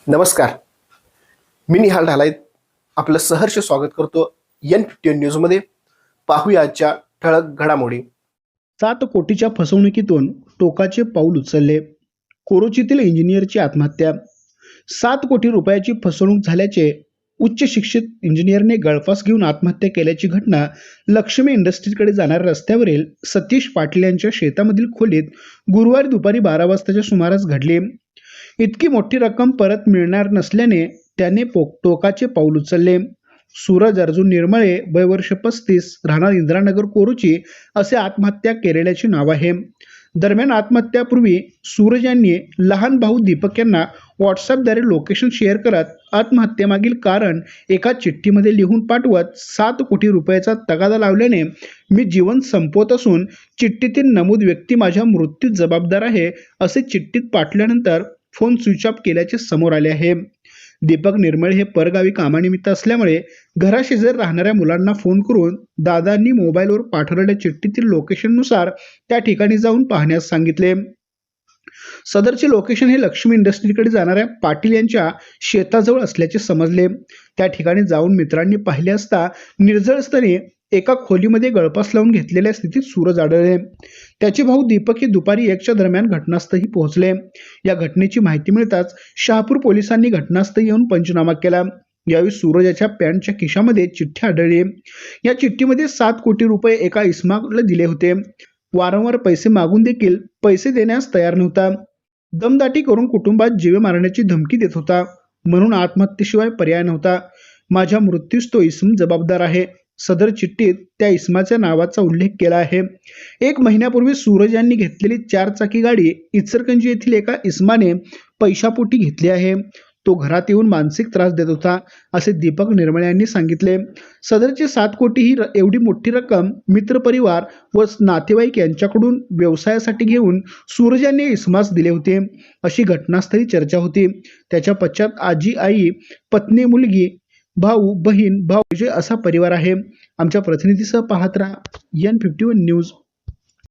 नमस्कार. मी निहाल ढालाय आपलं सहर्ष स्वागत करतो N15 न्यूजमध्ये. पाहूया आजच्या ठळक घडामोडी. 7 कोटीच्या फसवणुकीतून टोकाचे पाऊल उचलले. कोरोचीतील इंजिनियरची आत्महत्या. 7 कोटी रुपयाची फसवणूक झाल्याचे उच्च शिक्षित इंजिनियरने गळफास घेऊन आत्महत्या केल्याची घटना लक्ष्मी इंडस्ट्रीजकडे जाणाऱ्या रस्त्यावरील सतीश पाटील यांच्या शेतामधील खोलीत गुरुवारी दुपारी 12 वाजताच्या सुमारास घडली. इतकी मोठी रक्कम परत मिळणार नसल्याने त्याने टोकाचे पाऊल उचलले. सूरज अर्जुन निर्मळे, वय वर्ष 35, राहणार इंदिरानगर कोरोची असे आत्महत्या केलेल्याचे नाव आहे. दरम्यान आत्महत्यापूर्वी सूरज यांनी लहान भाऊ दीपक यांना व्हॉट्सअपद्वारे लोकेशन शेअर करत आत्महत्येमागील कारण एका चिठ्ठीमध्ये लिहून पाठवत 7 कोटी रुपयाचा तगादा लावल्याने मी जीवन संपवत असून चिठ्ठीतील नमूद व्यक्ती माझ्या मृत्यूस जबाबदार आहे असे चिठ्ठीत पाठवल्यानंतर फोन स्विच ऑफ केल्याचे समोर आले आहे. दीपक निर्मळे हे परगावी कामानिमित्त असल्यामुळे घराशेजारी राहणाऱ्या मुलांना फोन करून दादांनी मोबाईलवर पाठवलेल्या चिठ्ठीतील लोकेशननुसार त्या ठिकाणी जाऊन पाहण्यास सांगितले. सदरचे लोकेशन हे लक्ष्मी इंडस्ट्रीकडे जाणाऱ्या पाटील यांच्या शेताजवळ असल्याचे समजले. त्या ठिकाणी जाऊन मित्रांनी पाहिले असता निर्जळस्थानी एका खोलीमध्ये गळफास लावून घेतलेल्या स्थितीत सूरज आढळले. त्याचे भाऊ दीपक हे दुपारी 1च्या दरम्यान घटनास्थळी पोहोचले. या घटनेची माहिती मिळताच शहापूर पोलिसांनी घटनास्थळी येऊन पंचनामा केला. यावेळी सूरज याच्या पॅन्टच्या खिशामध्ये चिठ्ठी आढळली. या चिठ्ठीमध्ये 7 कोटी रुपये एका इसमाला दिले होते. वारंवार पैसे मागून देखील पैसे देण्यास तयार नव्हता. दमदाटी करून कुटुंबात जीवे मारण्याची धमकी देत होता. म्हणून आत्महत्येशिवाय पर्याय नव्हता. माझ्या मृत्यूस तो इसम जबाबदार आहे. सदर चिठ्ठीत त्या इसमाच्या नावाचा उल्लेख केला आहे. 1 महिन्यापूर्वी सूरज यांनी घेतलेली 4 चाकी गाडी इचलकरंजी येथील एका इसमाने पैशापोटी घेतली आहे. तो घरात येऊन मानसिक त्रास देत होता असे दीपक निर्मळे यांनी सांगितले. सदरचे 7 कोटी ही एवढी मोठी रक्कम मित्रपरिवार व नातेवाईक यांच्याकडून व्यवसायासाठी घेऊन सूरज यांनी इसमास दिले होते अशी घटनास्थळी चर्चा होती. त्याच्या पश्चात आजी, आई, पत्नी, मुलगी, भाऊ, बहीण, भाऊजे असा परिवार आहे. आमच्या प्रतिनिधीसह पाहत राहा N51 न्यूज.